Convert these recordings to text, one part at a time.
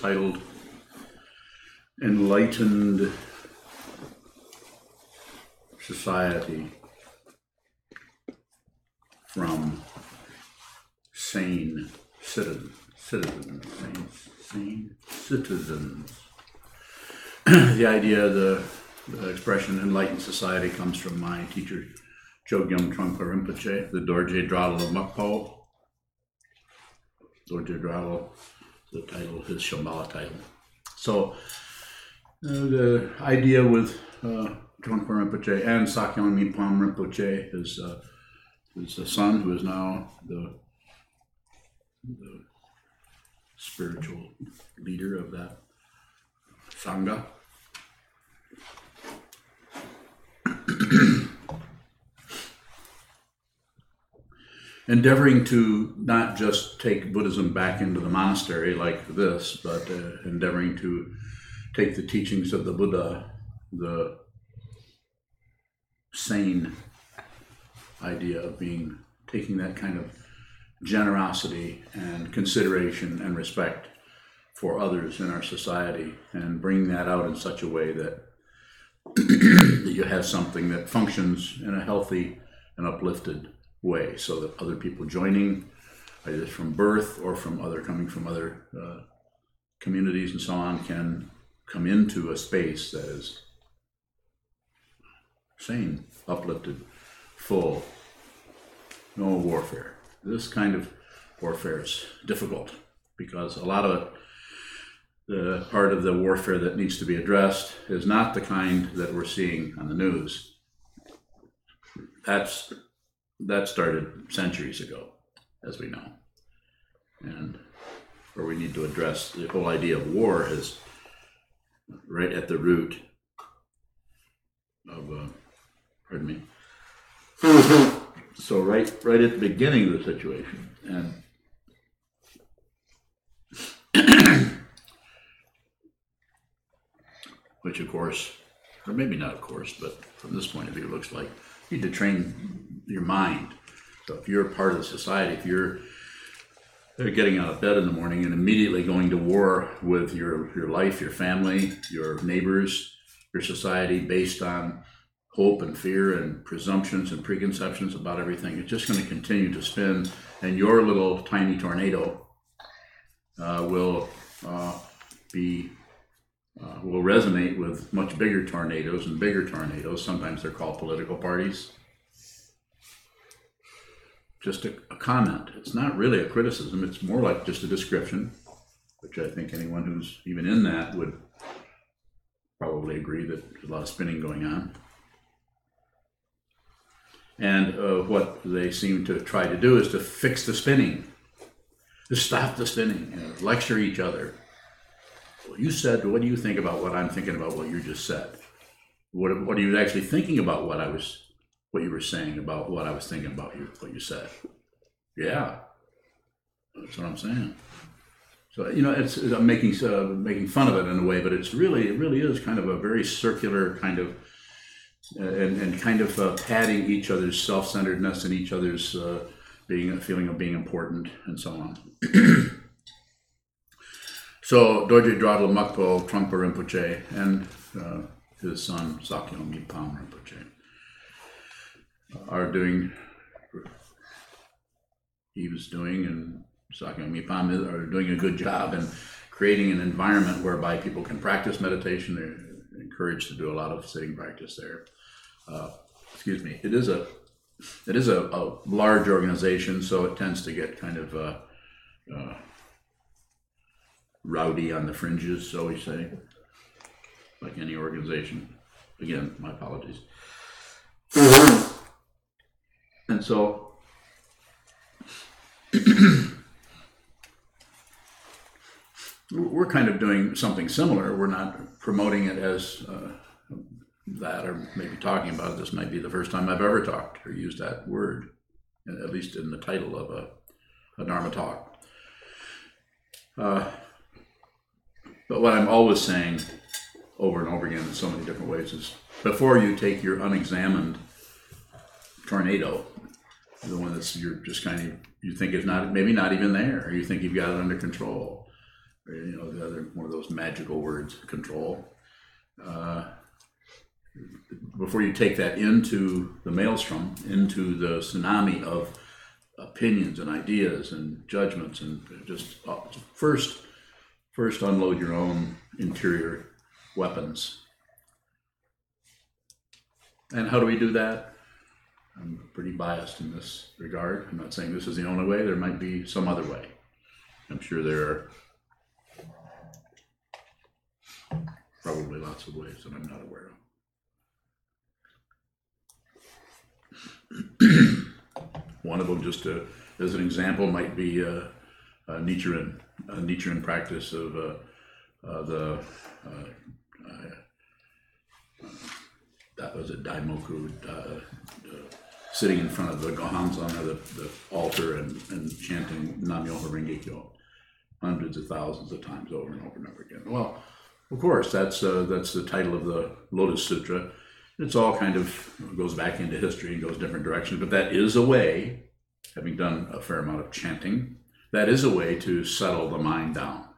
titled Enlightened Society from Sane Citizens. Sane Citizens. The idea, the expression Enlightened Society comes from my teacher, Chogyam Trungpa Rinpoche, the Dorje Dradal of Mukpo. Dorje Dradal, the title, his Shambhala title. So the idea with Trungpa Rinpoche and Sakyong Mipham Rinpoche, his son, who is now the spiritual leader of that Sangha. Endeavoring to not just take Buddhism back into the monastery like this, but endeavoring to take the teachings of the Buddha, the sane idea of taking that kind of generosity and consideration and respect for others in our society and bring that out in such a way that that you have something that functions in a healthy and uplifted way, so that other people joining, either from birth or coming from other communities and so on, can come into a space that is sane, uplifted, full, no warfare. This kind of warfare is difficult because a lot of the part of the warfare that needs to be addressed is not the kind that we're seeing on the news. That started centuries ago, as we know. And where we need to address the whole idea of war is right at the root of, So right at the beginning of the situation. And which of course, or maybe not of course, but from this point of view, looks like you need to train your mind. So if you're a part of the society, if you're getting out of bed in the morning and immediately going to war with your life, your family, your neighbors, your society, based on hope and fear and presumptions and preconceptions about everything, it's just going to continue to spin, and your little tiny tornado will resonate with much bigger tornadoes and bigger tornadoes. Sometimes they're called political parties. Just a comment. It's not really a criticism. It's more like just a description, which I think anyone who's even in that would probably agree that there's a lot of spinning going on. And what they seem to try to do is to fix the spinning, to stop the spinning, lecture each other. Well, you said, what do you think about what I'm thinking about what you just said? What are you actually thinking about what you were saying about what I was thinking about what you said? Yeah, that's what I'm saying. So, it's I'm making fun of it in a way, but it really is kind of a very circular kind of, and kind of padding each other's self-centeredness and each other's feeling of being important and so on. So Dorje Dradal Mukpo Trungpa Rinpoche and his son Sakyong Mipham Rinpoche and Sakyong Mipham are doing a good job in creating an environment whereby people can practice meditation. They're encouraged to do a lot of sitting practice there. It is a large organization, so it tends to get kind of rowdy on the fringes, so we say, like any organization. Again, my apologies. And so we're kind of doing something similar. We're not promoting it as that, or maybe talking about it. This might be the first time I've ever talked or used that word, at least in the title of a Dharma talk. But what I'm always saying over and over again in so many different ways is, before you take your unexamined tornado, the one that's you think is maybe not even there, or you think you've got it under control, You know, the other one of those magical words, control. Before you take that into the maelstrom, into the tsunami of opinions and ideas and judgments, and just first unload your own interior weapons. And how do we do that? I'm pretty biased in this regard. I'm not saying this is the only way. There might be some other way. I'm sure there are probably lots of ways that I'm not aware of. One of them, just as an example, might be a Nichiren practice of that was a daimoku, sitting in front of the Gohanzan, or the altar, and chanting Nam-myoho Renge-kyo hundreds of thousands of times over and over and over again. Well, of course, that's the title of the Lotus Sutra. It's all kind of goes back into history and goes different directions, but that is a way, having done a fair amount of chanting, that is a way to settle the mind down.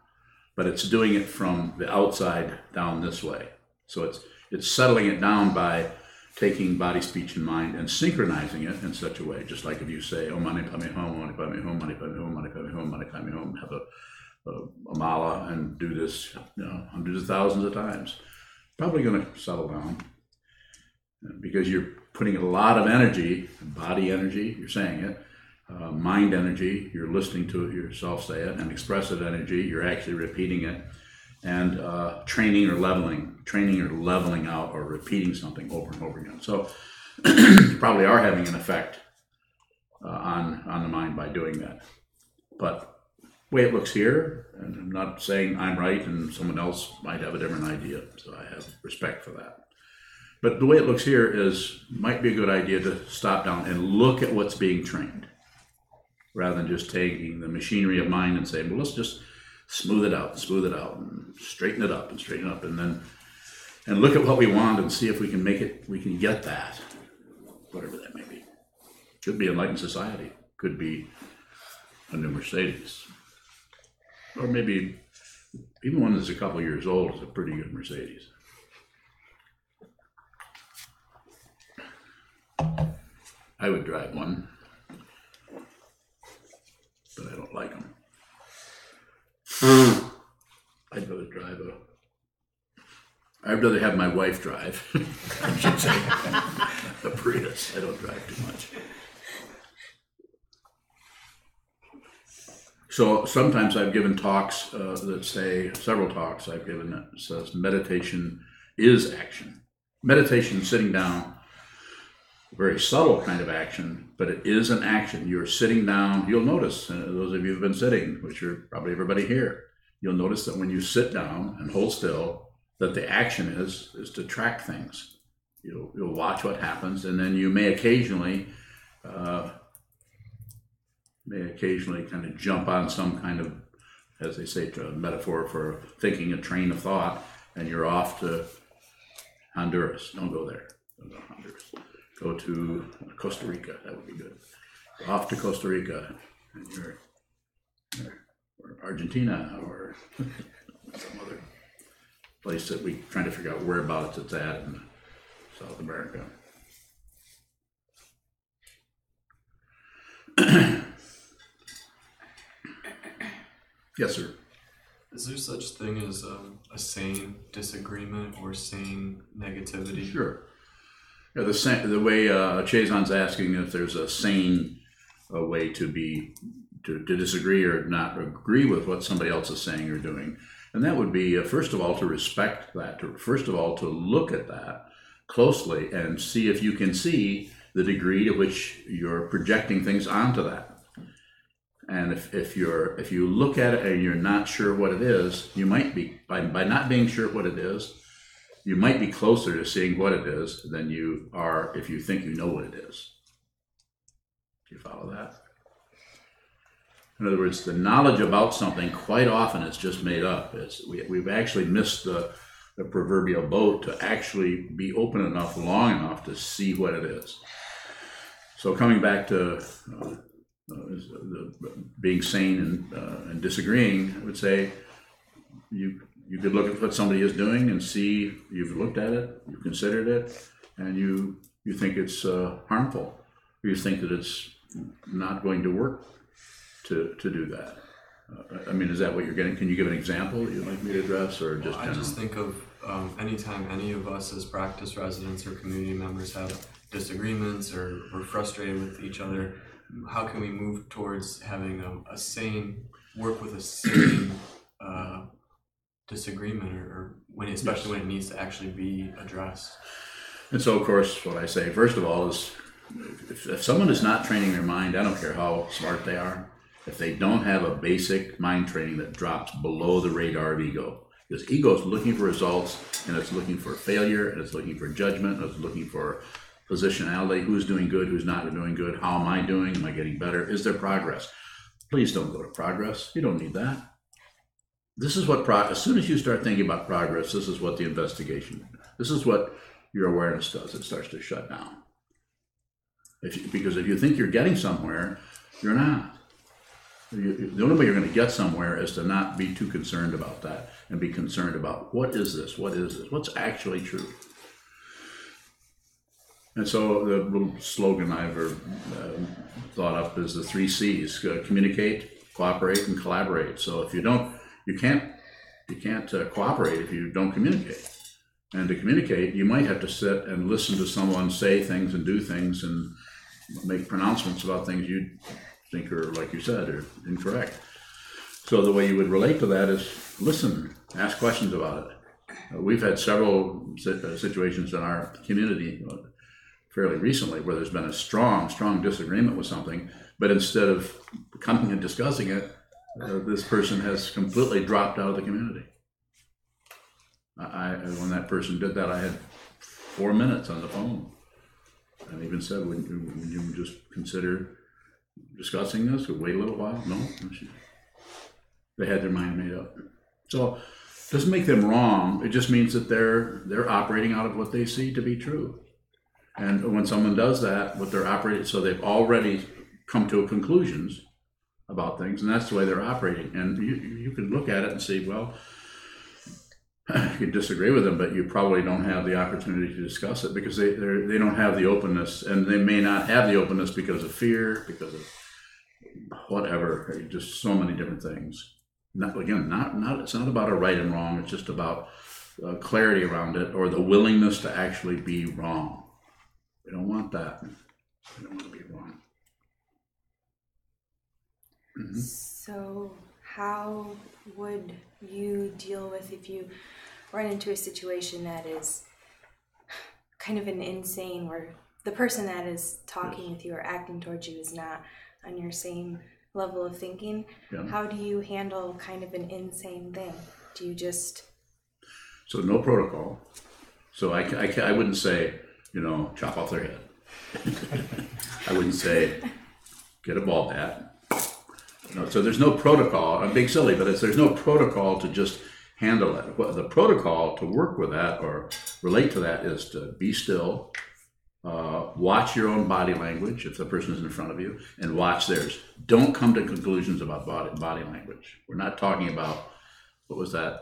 But it's doing it from the outside down this way. So it's settling it down by taking body, speech, and mind and synchronizing it in such a way, just like if you say, Om Mani Padme Hum, Om Mani Padme Hum, Mani Padme Hum, Mani Padme Hum, Mani Padme Hum, have a mala and do this, hundreds of thousands of times. Probably going to settle down because you're putting a lot of energy, body energy, you're saying it, mind energy, you're listening to it yourself say it, and expressive energy, you're actually repeating it, and training or leveling out or repeating something over and over again. So you probably are having an effect on the mind by doing that. But the way it looks here, and I'm not saying I'm right and someone else might have a different idea, so I have respect for that. But the way it looks here might be a good idea to stop down and look at what's being trained, rather than just taking the machinery of mind and saying, well, let's just smooth it out, and straighten it up, and look at what we want and see if we can get that, whatever that may be. Could be Enlightened Society, could be a new Mercedes, or maybe even one that's a couple of years old is a pretty good Mercedes. I would drive one, but I don't like them. I'd rather have my wife drive, I should say, a Prius. I don't drive too much. So sometimes I've given talks that say, several talks I've given that says meditation is action. Meditation, sitting down, a very subtle kind of action, but it is an action. You're sitting down, you'll notice, those of you who've been sitting, which are probably everybody here, you'll notice that when you sit down and hold still, that the action is to track things. You'll watch what happens, and then you may occasionally kind of jump on some kind of, as they say, a metaphor for thinking a train of thought, and you're off to Honduras. Don't go there. Don't go to Honduras. Go to Costa Rica. That would be good. Go off to Costa Rica, and you're or Argentina, or some other place that we're trying to figure out whereabouts it's at in South America. Yes, sir. Is there such thing as a sane disagreement or sane negativity? Sure. Yeah, the way Chogyam's asking if there's a sane way to disagree or not agree with what somebody else is saying or doing. And that would be, first of all, to respect that, first of all, to look at that closely and see if you can see the degree to which you're projecting things onto that. And if you look at it and you're not sure what it is, you might be, by not being sure what it is, you might be closer to seeing what it is than you are if you think you know what it is. Do you follow that? In other words, the knowledge about something quite often is just made up. We've actually missed the proverbial boat to actually be open enough, long enough to see what it is. So coming back to being sane and disagreeing, I would say you could look at what somebody is doing and see you've looked at it, you've considered it, and you think it's harmful. You think that it's not going to work to do that. I mean, is that what you're getting? Can you give an example you'd like me to address, or just I just think of anytime any of us as practice residents or community members have disagreements or we're frustrated with each other, how can we move towards having a sane, work with a sane disagreement, or when, especially when it needs to actually be addressed? And so, of course, what I say, first of all, is if someone is not training their mind, I don't care how smart they are, if they don't have a basic mind training that drops below the radar of ego, because ego is looking for results, and it's looking for failure, and it's looking for judgment, and it's looking for positionality, who's doing good, who's not doing good, how am I doing, am I getting better, is there progress? Please don't go to progress. You don't need that. This is what, as soon as you start thinking about progress, this is what the investigation, this is what your awareness does. It starts to shut down. Because if you think you're getting somewhere, you're not. The only way you're going to get somewhere is to not be too concerned about that and be concerned about what is this, what's actually true. And so the little slogan I ever thought up is the 3 C's: communicate, cooperate, and collaborate. So if you can't cooperate if you don't communicate. And to communicate, you might have to sit and listen to someone say things and do things and make pronouncements about things you think are, like you said, are incorrect. So the way you would relate to that is listen, ask questions about it. We've had several situations in our community fairly recently where there's been a strong disagreement with something, but instead of coming and discussing it, this person has completely dropped out of the community. When that person did that, I had 4 minutes on the phone, and even said, "Would you just consider discussing this? Or wait a little while?" No, they had their mind made up. So it doesn't make them wrong. It just means that they're operating out of what they see to be true. And when someone does that, what they're operating, so they've already come to conclusions about things, and that's the way they're operating. And you could look at it and say, well, you could disagree with them, but you probably don't have the opportunity to discuss it because they don't have the openness, and they may not have the openness because of fear, because of whatever, just so many different things. Not it's not about a right and wrong. It's just about clarity around it, or the willingness to actually be wrong. We don't want that. We don't want to be wrong. Mm-hmm. So how would you deal with if you run into a situation that is kind of an insane, where the person that is talking with you or acting towards you is not on your same level of thinking? Yeah. How do you handle kind of an insane thing? Do you just... So no protocol. So I wouldn't say, chop off their head. I wouldn't say, get a ball bat. So there's no protocol. I'm being silly, but there's no protocol to just handle it. The protocol to work with that or relate to that is to be still, watch your own body language if the person is in front of you, and watch theirs. Don't come to conclusions about body language. We're not talking about, what was that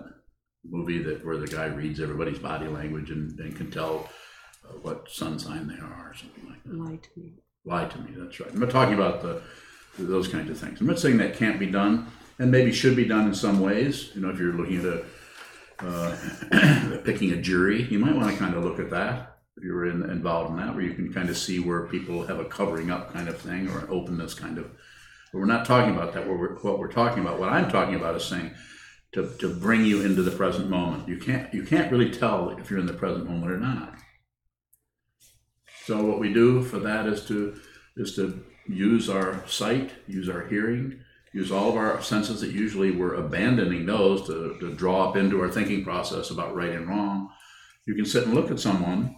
movie where the guy reads everybody's body language and can tell what sun sign they are or something like that. Lie to me, that's right. I'm not talking about those kinds of things. I'm not saying that can't be done, and maybe should be done in some ways. If you're looking at picking a jury, you might want to kind of look at that. If you were involved in that, where you can kind of see where people have a covering up kind of thing or an openness kind of. But we're not talking about that. What I'm talking about is saying to bring you into the present moment. You can't really tell if you're in the present moment or not. So what we do for that is to use our sight, use our hearing, use all of our senses that usually we're abandoning those to draw up into our thinking process about right and wrong. You can sit and look at someone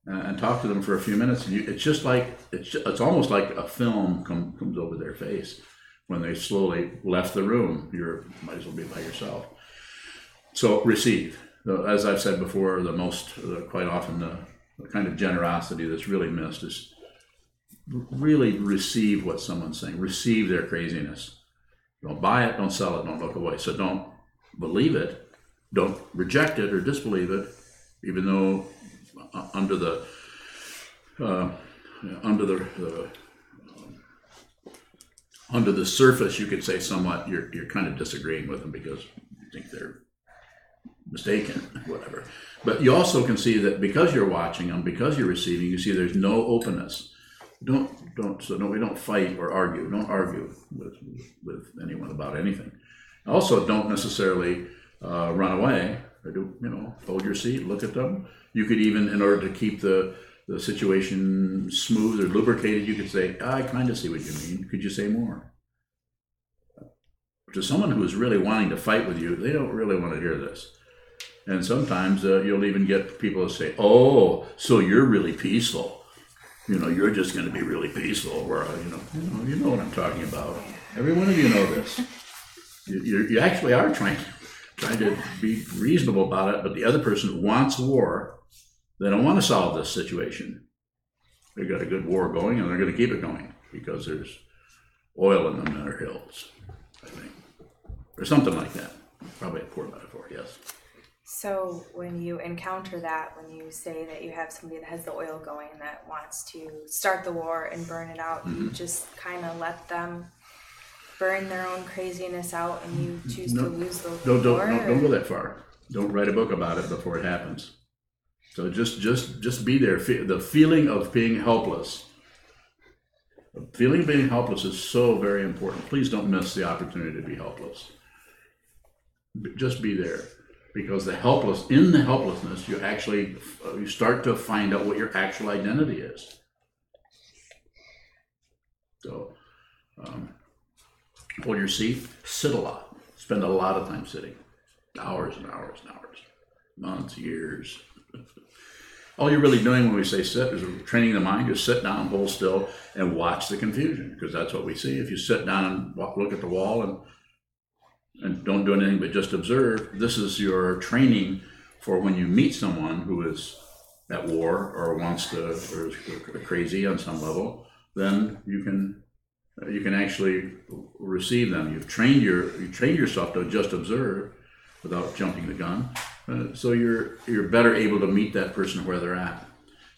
and talk to them for a few minutes, and it's almost like a film comes over their face when they slowly left the room. You might as well be by yourself. So receive. As I've said before, quite often the kind of generosity that's really missed is really receive what someone's saying. Receive their craziness. Don't buy it, don't sell it, don't look away. So don't believe it, don't reject it or disbelieve it, even though under the surface, you could say somewhat you're kind of disagreeing with them because you think they're mistaken, whatever. But you also can see that because you're watching them, because you're receiving, you see there's no openness. We don't fight or argue. Don't argue with anyone about anything. Also, don't necessarily run away or hold your seat, look at them. You could even, in order to keep the situation smooth or lubricated, you could say, I kind of see what you mean. Could you say more? To someone who is really wanting to fight with you, they don't really want to hear this. And sometimes you'll even get people to say, oh, so you're really peaceful. You're just going to be really peaceful. Or, you know what I'm talking about. Every one of you know this. You actually are trying to be reasonable about it, but the other person wants war. They don't want to solve this situation. They've got a good war going, and they're going to keep it going because there's oil in them in their hills, I think. Or something like that. Probably a poor metaphor, yes. So when you encounter that, when you say that you have somebody that has the oil going and that wants to start the war and burn it out, you just kind of let them burn their own craziness out and you choose to lose the war? Don't go that far. Don't write a book about it before it happens. So just be there. The feeling of being helpless. The feeling of being helpless is so very important. Please don't miss the opportunity to be helpless. Just be there. Because in the helplessness, you start to find out what your actual identity is. So, hold your seat, sit a lot, spend a lot of time sitting, hours and hours and hours, months, years. All you're really doing when we say sit is training the mind. Just sit down, hold still, and watch the confusion, because that's what we see. If you sit down and look at the wall and don't do anything but just observe, this is your training for when you meet someone who is at war or wants to, or is crazy on some level, then you can actually receive them. You trained yourself to just observe without jumping the gun. So you're better able to meet that person where they're at.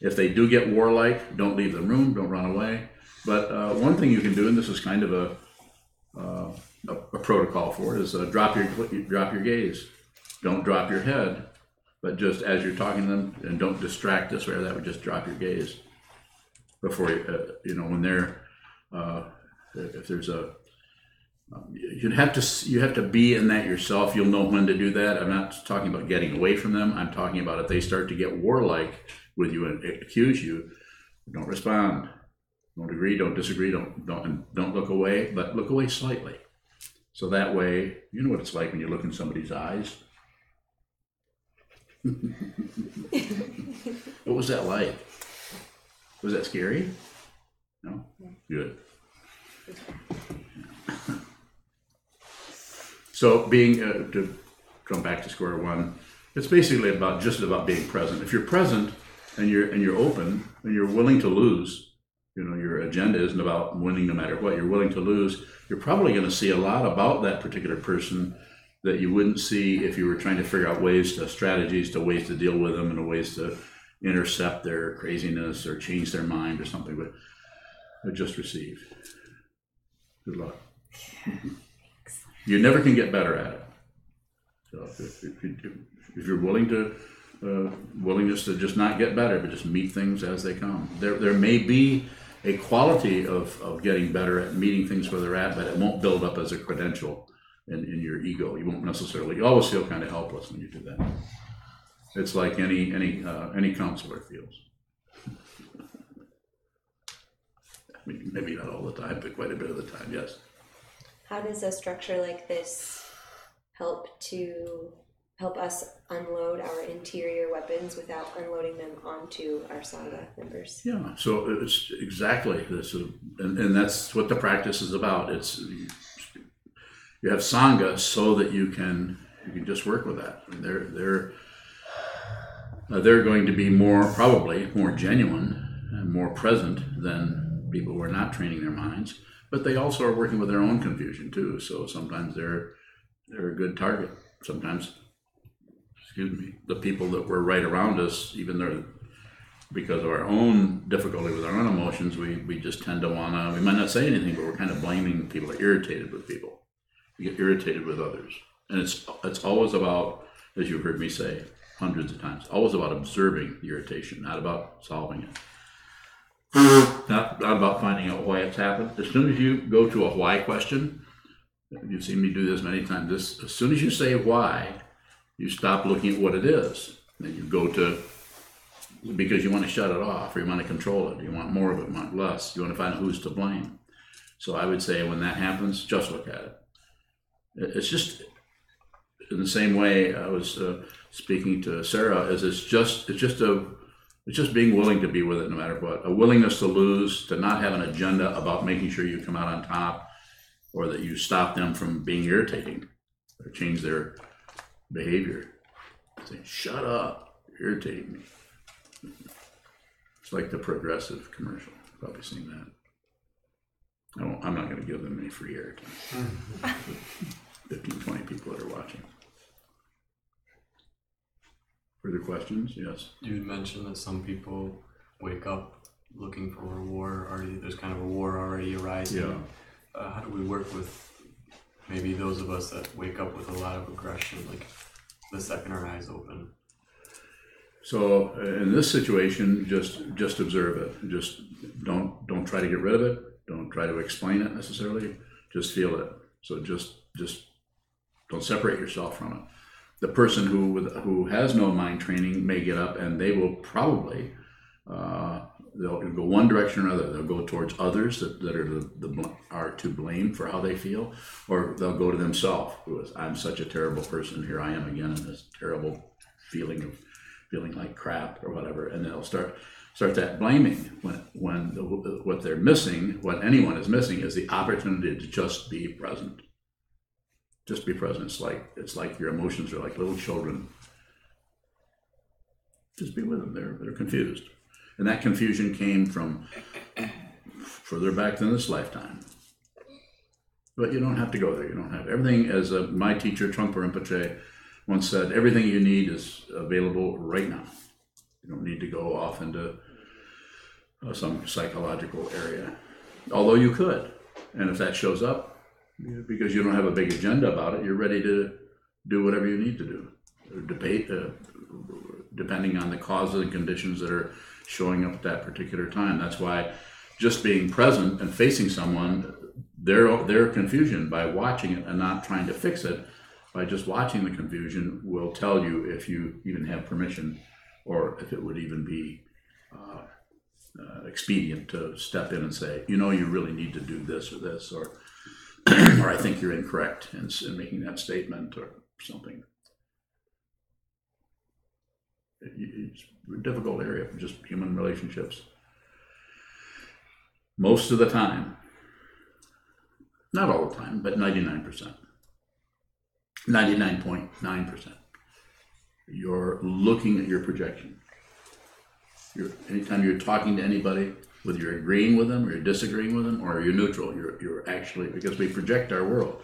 If they do get warlike, don't leave the room, don't run away. But one thing you can do, and this is kind of a protocol for it, is drop your gaze. Don't drop your head, but just as you're talking to them, and don't distract this way or that, but just drop your gaze before when they're if there's you have to be in that yourself. You'll know when to do that. I'm not talking about getting away from them. I'm talking about if they start to get warlike with you and accuse you, don't respond. Don't agree, don't disagree, don't look away, but look away slightly. So that way, you know what it's like when you look in somebody's eyes. What was that like? Was that scary? No? Good. So to come back to square one, it's basically just about being present. If you're present and you're open and you're willing to lose, your agenda isn't about winning no matter what, you're willing to lose, you're probably going to see a lot about that particular person that you wouldn't see if you were trying to figure out ways to deal with them and ways to intercept their craziness or change their mind or something, but just receive. Good luck. You never can get better at it. So if you're willingness to just not get better, but just meet things as they come. There may be a quality of getting better at meeting things where they're at, but it won't build up as a credential in your ego. You won't necessarily. You always feel kind of helpless when you do that. It's like any counselor feels. Maybe not all the time, but quite a bit of the time, yes. How does a structure like this help us unload our interior weapons without unloading them onto our Sangha members? Yeah, so it's exactly this, and that's what the practice is about. It's you have Sangha so that you can just work with that. I mean, they're going to be probably more genuine and more present than people who are not training their minds. But they also are working with their own confusion too. So sometimes they're a good target. sometimes, the people that were right around us, even though because of our own difficulty with our own emotions, we just tend to wanna, we might not say anything, but we're kind of blaming people, or irritated with people. We get irritated with others. And it's always about, as you've heard me say hundreds of times, always about observing the irritation, not about solving it. Not about finding out why it's happened. As soon as you go to a why question, you've seen me do this many times, as soon as you say why, you stop looking at what it is. Then you go to, because you want to shut it off, or you want to control it, you want more of it, you want less, you want to find out who's to blame. So I would say when that happens, just look at it. It's just, in the same way I was speaking to Sarah, is it's just being willing to be with it no matter what. A willingness to lose, to not have an agenda about making sure you come out on top, or that you stop them from being irritating or change their behavior. Say, shut up, you're irritating me. It's like the Progressive commercial. You've probably seen that. I'm not going to give them any free airtime. 15, 20 people that are watching. Further questions? Yes. You had mentioned that some people wake up looking for a war already. There's kind of a war already arising. Yeah. How do we work with maybe those of us that wake up with a lot of aggression, like the second our eyes open? So in this situation, just observe it. Just don't try to get rid of it. Don't try to explain it necessarily. Just feel it. So just don't separate yourself from it. The person who has no mind training may get up and they will probably they'll go one direction or another. They'll go towards others that are to blame for how they feel, or they'll go to themselves. I'm such a terrible person. Here I am again in this terrible feeling of feeling like crap or whatever, and they'll start that blaming when what they're missing, what anyone is missing, is the opportunity to just be present. Just be present. It's like your emotions are like little children. Just be with them. They're confused, and that confusion came from further back than this lifetime. But you don't have to go there. You don't have everything. As my teacher Trungpa Rinpoche once said, everything you need is available right now. You don't need to go off into some psychological area, although you could. And if that shows up, because you don't have a big agenda about it, you're ready to do whatever you need to do. Debate, depending on the causes and conditions that are showing up at that particular time. That's why just being present and facing someone, their confusion, by watching it and not trying to fix it, by just watching the confusion, will tell you if you even have permission, or if it would even be expedient to step in and say, you really need to do this or this, or or I think you're incorrect in making that statement or something. It's a difficult area, just human relationships. Most of the time, not all the time, but 99%. 99.9%. You're looking at your projection. Anytime you're talking to anybody, whether you're agreeing with them or you're disagreeing with them or you're neutral, you're actually, because we project our world.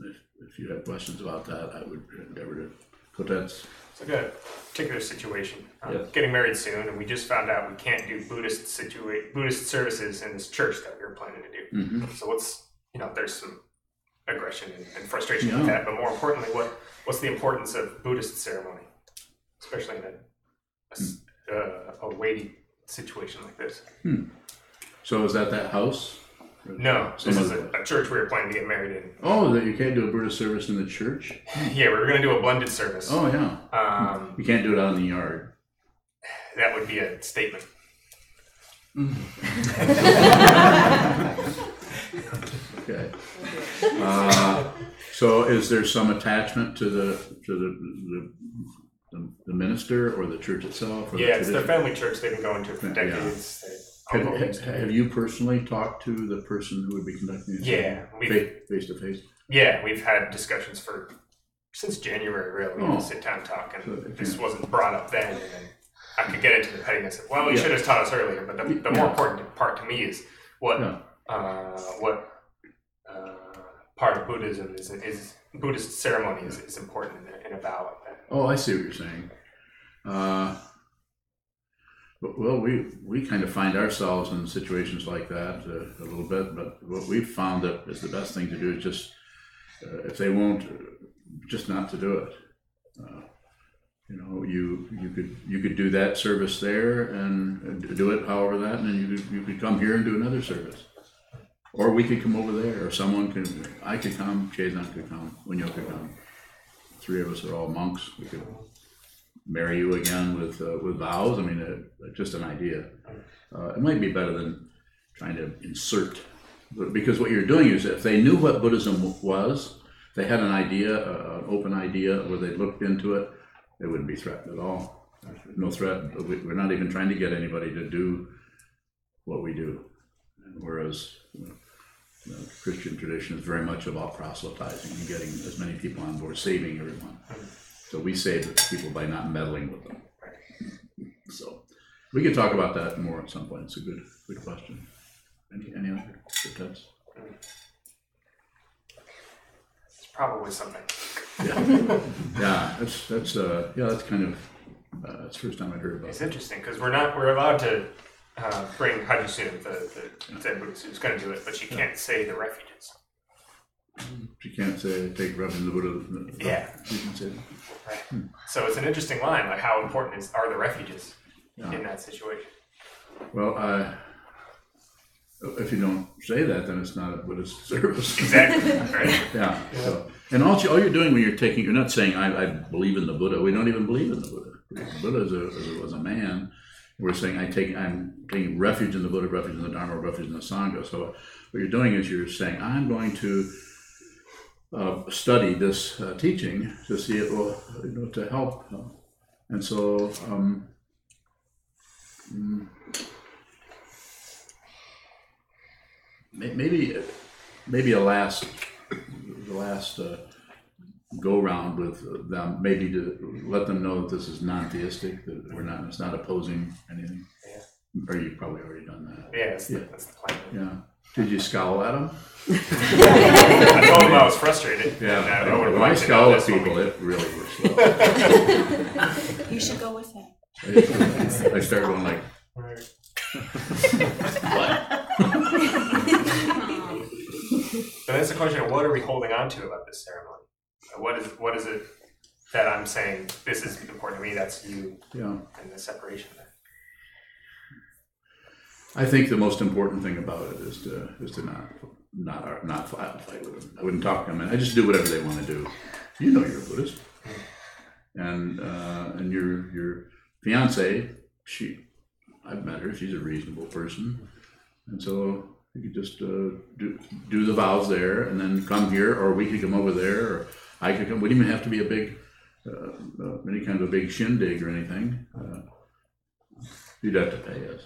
If you have questions about that, I would endeavor to put that. It's like a particular situation. Yes. Getting married soon, and we just found out we can't do Buddhist services in this church that we were planning to do. Mm-hmm. So there's some aggression and frustration with that, but more importantly, what's the importance of Buddhist ceremony, especially in a weighty situation like this? So is that house? No, this is a church we were planning to get married in. Oh, that you can't do a Buddhist service in the church? Yeah, we were going to do a blended service. Oh, yeah. You can't do it out in the yard. That would be a statement. Okay. So is there some attachment to the minister or the church itself? Or it's their family church. They've been going to it for decades. Have you personally talked to the person who would be conducting it? Yeah. Face to face? Yeah, we've had discussions since January, really. We sit down and talk, and So this wasn't brought up then. And then I could get into the pettiness of, well, you should have taught us earlier. But the more important part to me is what part of Buddhism is Buddhist ceremony is important in a vow like that. Oh, I see what you're saying. Well, we kind of find ourselves in situations like that a little bit, but what we've found that is the best thing to do is just, if they won't, just not to do it. You could do that service there and do it however that, and then you could come here and do another service. Or we could come over there, or I could come, Chogyam could come, Unyo could come. 3 of us are all monks. We could marry you again with vows. I mean, just an idea. It might be better than trying to insert, because what you're doing is, if they knew what Buddhism was, they had an idea, an open idea, where they looked into it, they wouldn't be threatened at all. No threat. We're not even trying to get anybody to do what we do. Whereas the Christian tradition is very much about proselytizing and getting as many people on board, saving everyone. So we save people by not meddling with them. So we could talk about that more at some point. It's a good question. Any other tips? It's probably something. Yeah. That's kind of that's the first time I heard about it. It's interesting because we're allowed to bring Hajushin, the Zen Buddhist who's going to do it, but you can't say the refuges. You can't say take refuge in the Buddha. Yeah. You can say that. Right. So it's an interesting line, like how important are the refuges in that situation? Well, if you don't say that, then it's not a Buddhist service. Exactly. Right. Yeah. So, and all you're doing when you're not saying I believe in the Buddha. We don't even believe in the Buddha. The Buddha was a man. We're saying I'm taking refuge in the Buddha, refuge in the Dharma, refuge in the Sangha. So what you're doing is you're saying I'm going to study this teaching to see it will, to help. And so maybe the last go round with them, maybe to let them know that this is non-theistic, that it's not opposing anything. Yeah. Or you've probably already done that. Yeah, that's the plan. Yeah. Did you scowl at them? I told them I was frustrated. Yeah. When I scowl at people, it really works well. You should go with him. I start going like, what? But that's the question of what are we holding on to about this ceremony? What is it that I'm saying, this is important to me, that's you, and the separation there? I think the most important thing about it is to not fight with them. I wouldn't talk to them. I just do whatever they want to do. You know you're a Buddhist, and your fiance, I've met her. She's a reasonable person, and so you could just do the vows there, and then come here, or we could come over there, or I could come. We wouldn't even have to be a big, any kind of a big shindig or anything. You'd have to pay us.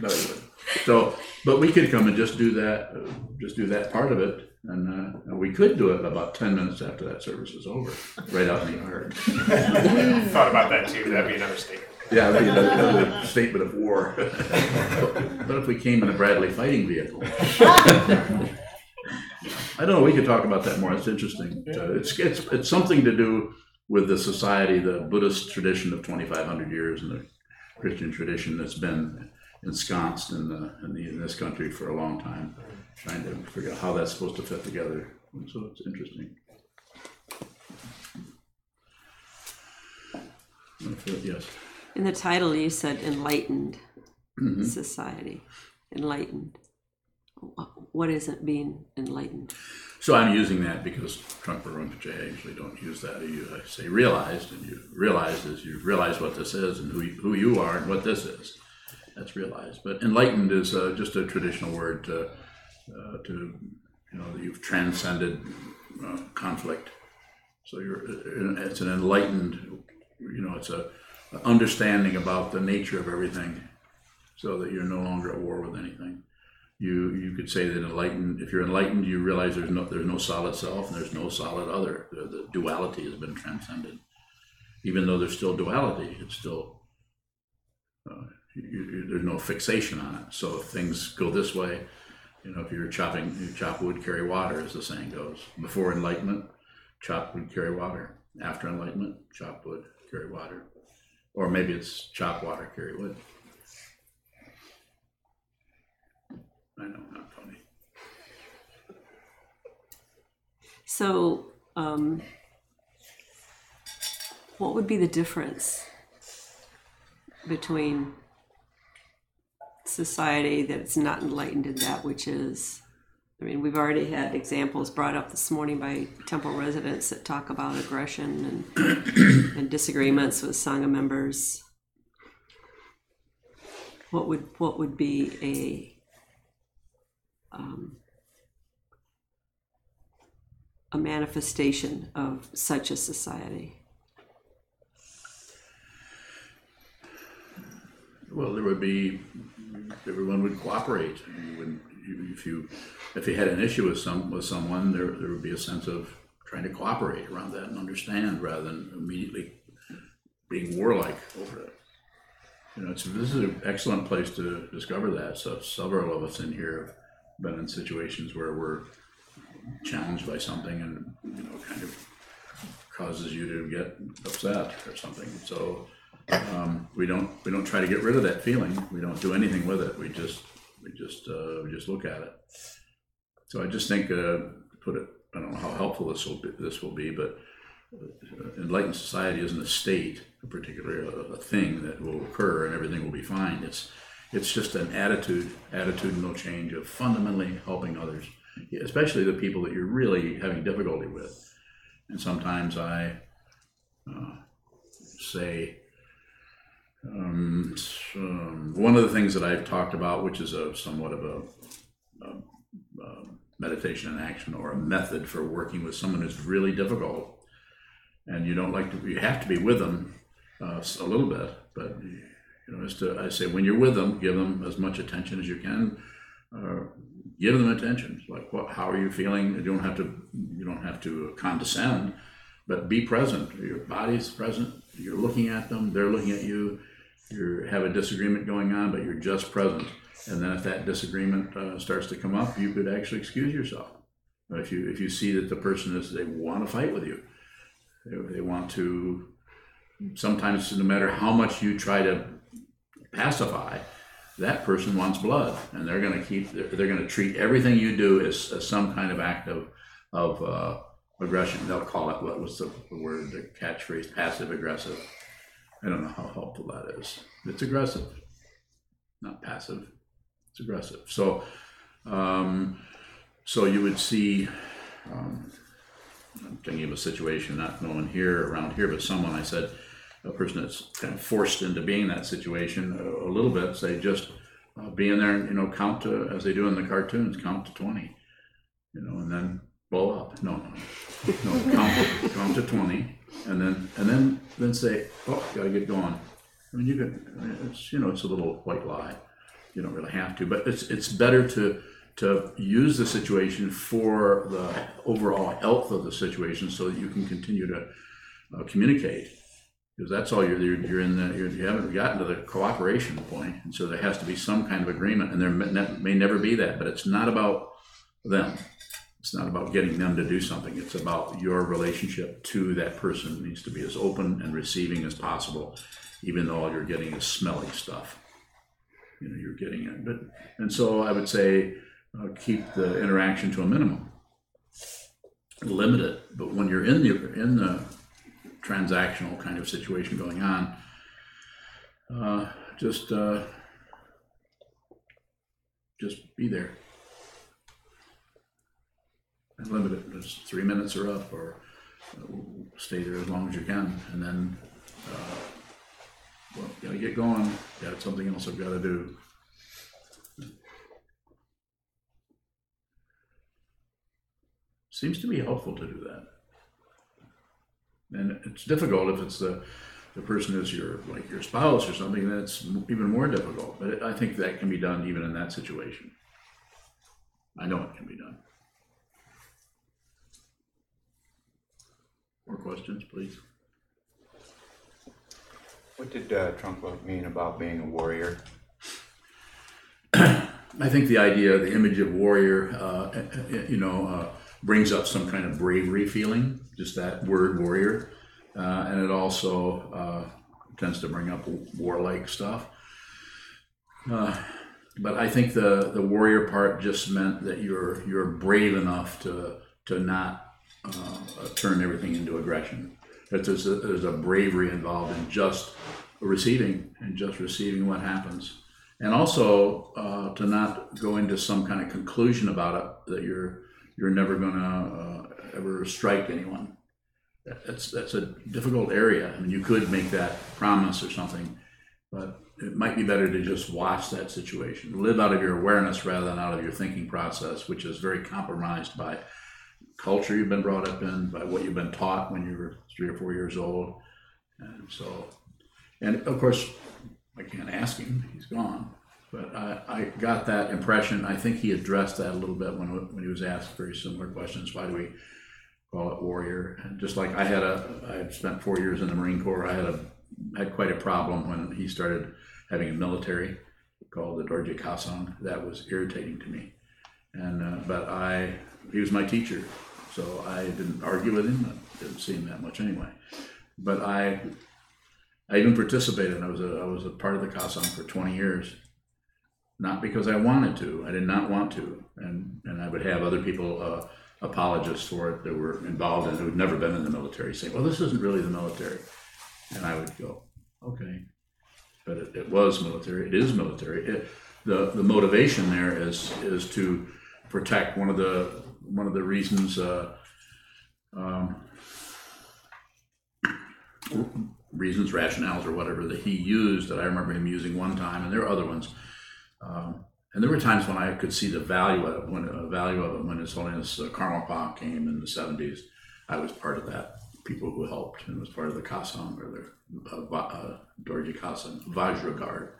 No, you wouldn't. So, but we could come and just do that part of it, and we could do it about 10 minutes after that service is over, right out in the yard. Thought about that too. That'd be another statement. Yeah, that'd be another statement of war. But if we came in a Bradley fighting vehicle, I don't know. We could talk about that more. It's interesting. It's something to do with the society, the Buddhist tradition of 2,500 years, and the Christian tradition that's been ensconced in this country for a long time, trying to figure out how that's supposed to fit together. And so it's interesting. Yes. In the title, you said Enlightened Society. Enlightened. What is it being enlightened? So I'm using that because Trungpa Rinpoche, I usually don't use that. I say realized, and you realize what this is and who you are and what this is. That's realized. But enlightened is just a traditional word to that you've transcended conflict. So it's an enlightened, it's a understanding about the nature of everything, so that you're no longer at war with anything. You could say that enlightened. If you're enlightened, you realize there's no solid self and there's no solid other. The duality has been transcended. Even though there's still duality, it's still there's no fixation on it. So if things go this way, You know, if you're chopping, you chop wood, carry water, as the saying goes. Before enlightenment, chop wood, carry water. After enlightenment, chop wood, carry water. Or maybe it's chop water, carry wood. I know, not funny. So, what would be the difference between society that's not enlightened and that which is? I mean, we've already had examples brought up this morning by temple residents that talk about aggression and disagreements with Sangha members. What would be a manifestation of such a society? Well, there would be, everyone would cooperate. If you had an issue with someone, there would be a sense of trying to cooperate around that and understand, rather than immediately being warlike over it. You know, this is an excellent place to discover that. So several of us in here have been in situations where we're challenged by something, and kind of causes you to get upset or something. So we don't try to get rid of that feeling. We don't do anything with it. We just look at it. So I just think, put it, I don't know how helpful this will be, but enlightened society isn't a state, a thing that will occur and everything will be fine. It's just an attitudinal change of fundamentally helping others, especially the people that you're really having difficulty with. And sometimes I say, one of the things that I've talked about, which is somewhat of a meditation in action, or a method for working with someone who's really difficult, and you have to be with them a little bit, but I say, when you're with them, give them as much attention as you can. Give them attention. Like, how are you feeling? You don't have to condescend, but be present. Your body's present. You're looking at them. They're looking at you. You have a disagreement going on, but you're just present. And then if that disagreement starts to come up, you could actually excuse yourself. If you see that the person they want to fight with you, they want to. Sometimes, no matter how much you try to pacify, that person wants blood, and they're going to treat everything you do as some kind of act of aggression. They'll call it, what was the word, the catchphrase, passive aggressive. I don't know how helpful that is. It's aggressive, not passive. It's aggressive. So, so you would see. I'm thinking of a situation, not no one around here, but someone, I said, a person that's kind of forced into being in that situation a little bit, say, just be in there and, count to, as they do in the cartoons, count to 20, and then blow up. No, count to 20, and then say, oh, gotta get going. I mean, it's a little white lie. You don't really have to, but it's better to use the situation for the overall health of the situation, so that you can continue to communicate, because that's all you're in. You haven't gotten to the cooperation point, and so there has to be some kind of agreement, and there may never be that. But it's not about them. It's not about getting them to do something. It's about your relationship to that person. It needs to be as open and receiving as possible, even though all you're getting is smelly stuff. You're getting it, and so I would say, keep the interaction to a minimum, limit it. But when you're in the transactional kind of situation going on, just be there and limit it. Just 3 minutes are up, or stay there as long as you can, and then gotta get going. Got something else I've got to do. Seems to be helpful to do that. And it's difficult if it's the person is your spouse or something. That's even more difficult. But I think that can be done even in that situation. I know it can be done. More questions, please. What did Trungpa mean about being a warrior? I think the idea, the image of warrior, brings up some kind of bravery feeling, just that word warrior. And it also tends to bring up warlike stuff. But I think the warrior part just meant that you're brave enough to not turn everything into aggression. That there's a bravery involved in just receiving what happens, and also to not go into some kind of conclusion about it that you're never going to ever strike anyone. That's a difficult area. I mean, you could make that promise or something, but it might be better to just watch that situation, live out of your awareness rather than out of your thinking process, which is very compromised by culture you've been brought up in, by what you've been taught when you were 3 or 4 years old. And of course, I can't ask him, he's gone. But I got that impression. I think he addressed that a little bit when he was asked very similar questions. Why do we call it warrior? And just like I had spent 4 years in the Marine Corps, I had quite a problem when he started having a military called the Dorje Kasang. That was irritating to me. And he was my teacher, so I didn't argue with him. I didn't see him that much anyway. But I even participated. I was a part of the Kasang for 20 years. Not because I wanted to. I did not want to. And I would have other people, apologists for it, that were involved in it, who had never been in the military, say, well, this isn't really the military. And I would go, okay. But it was military. It is military. The motivation there is to protect. One of the reasons, rationales, or whatever that he used, that I remember him using one time, and there are other ones. And there were times when I could see the value of it. When His Holiness Karmapa came in the 70s, I was part of that. People who helped, and was part of the Kasang, or the Dorje Kasang, Vajra,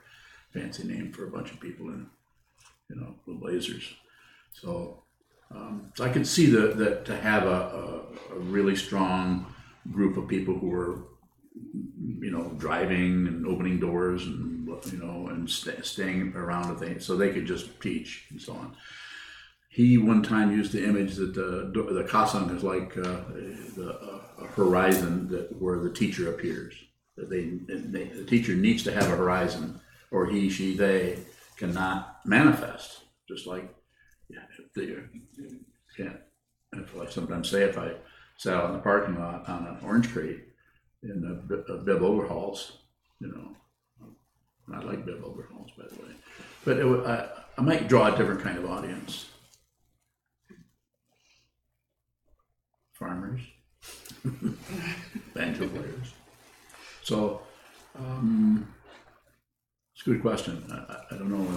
fancy name for a bunch of people in, with lasers. So I could see that to have a really strong group of people who were, driving and opening doors and and staying around with things, so they could just teach and so on. He one time used the image that the Kasang is like a horizon where the teacher appears. That the teacher needs to have a horizon, or he, she, they cannot manifest. Just like I sometimes say, if I sat out in the parking lot on an orange crate in a bib overhauls, I like bib overhauls, by the way, but I might draw a different kind of audience. Farmers, banjo players. So it's a good question. I don't know.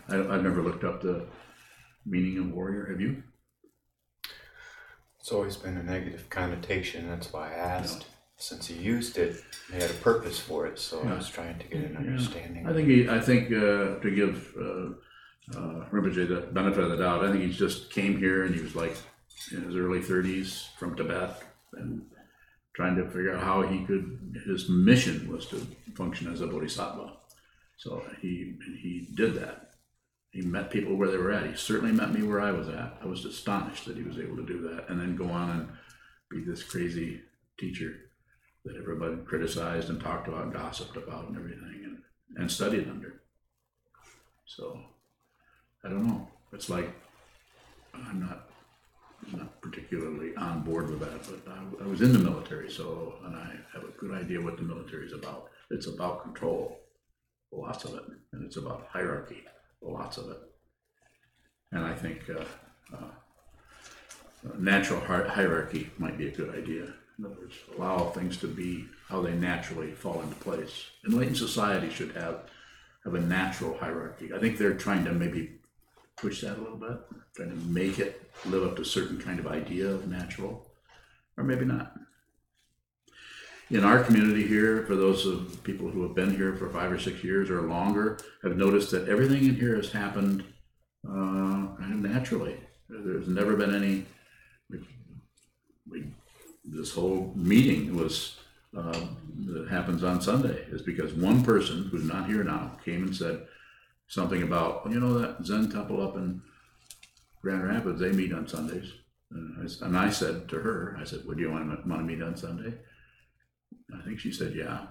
I've never looked up the meaning of warrior. Have you? It's always been a negative connotation. That's why I asked. Yeah. Since he used it, he had a purpose for it. So I was trying to get an understanding. I think to give Rinpoche the benefit of the doubt, I think he just came here and he was like in his early 30s from Tibet and trying to figure out how his mission was to function as a bodhisattva. So he did that. He met people where they were at. He certainly met me where I was at. I was astonished that he was able to do that and then go on and be this crazy teacher that everybody criticized and talked about and gossiped about and everything and studied under. So I don't know. It's like I'm not particularly on board with that, but I was in the military, and I have a good idea what the military is about. It's about control, lots of it, and it's about hierarchy, lots of it. And I think natural hierarchy might be a good idea. In other words, allow things to be how they naturally fall into place. Enlightened Society should have a natural hierarchy. I think they're trying to maybe push that a little bit, trying to make it live up to a certain kind of idea of natural, or maybe not. In our community here, for those of people who have been here for 5 or 6 years or longer, have noticed that everything in here has happened kind of naturally. There's never been any. This whole meeting that happens on Sunday is because one person who's not here now came and said, something about, well, you know, that Zen temple up in Grand Rapids, they meet on Sundays. And I said to her, I said, would you want to meet on Sunday? I think she said, yeah.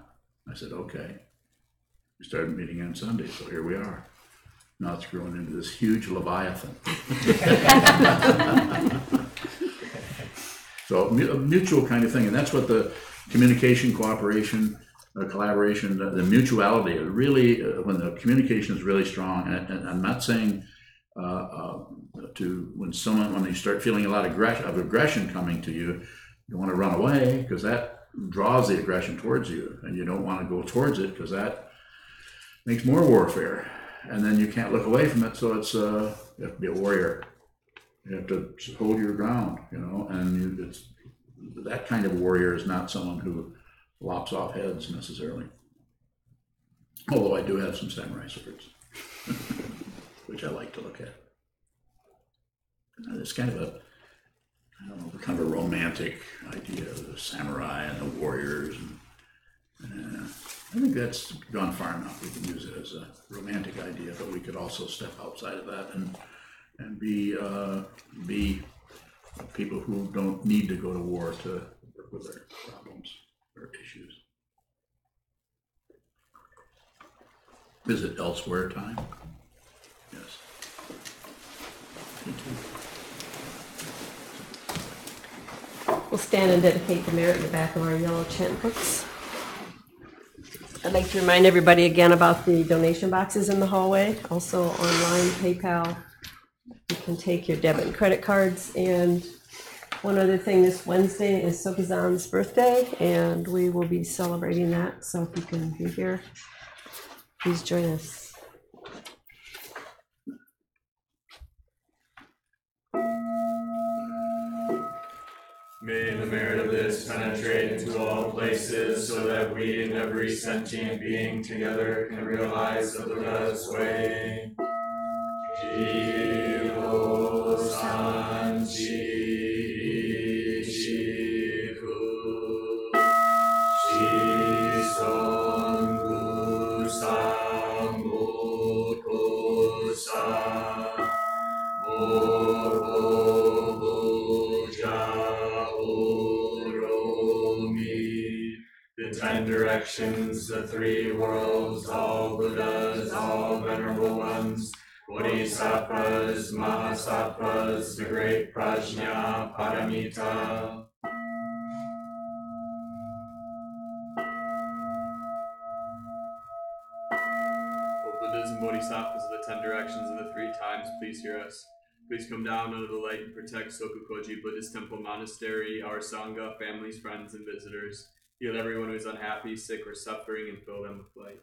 I said, okay. We started meeting on Sunday, so here we are. Now it's grown into this huge leviathan. So a mutual kind of thing, and that's what the communication, cooperation, collaboration, the mutuality, really, when the communication is really strong, and I'm not saying when you start feeling a lot of aggression coming to you, you want to run away because that draws the aggression towards you, and you don't want to go towards it because that makes more warfare, and then you can't look away from it. So it's you have to be a warrior. You have to hold your ground, you know, and it's that kind of warrior is not someone who lops off heads necessarily. Although I do have some samurai swords, which I like to look at. It's kind of a, I don't know, kind of a romantic idea of the samurai and the warriors. And I think that's gone far enough. We can use it as a romantic idea, but we could also step outside of that and be people who don't need to go to war to work with their problems or issues. Is it elsewhere time? Yes. Me too. We'll stand and dedicate the merit in the back of our yellow chant books. I'd like to remind everybody again about the donation boxes in the hallway. Also online, PayPal. You can take your debit and credit cards. And one other thing, this Wednesday is Sokuzan's birthday, and we will be celebrating that. So if you can be here, please join us. May the merit of this penetrate into all places, so that we and every sentient being together can realize the Buddha's way. Jiho Sanchi Shifu Shisongu Sambukusa the 10 directions, the 3 worlds, all Buddhas, all venerable ones, Bodhisattvas, Mahasattvas, the great Prajna, Paramita. O Buddhas and Bodhisattvas of the 10 directions of the 3 times, please hear us. Please come down under the light and protect Sokukoji Buddhist Temple Monastery, our Sangha, families, friends, and visitors. Heal everyone who is unhappy, sick, or suffering, and fill them with light.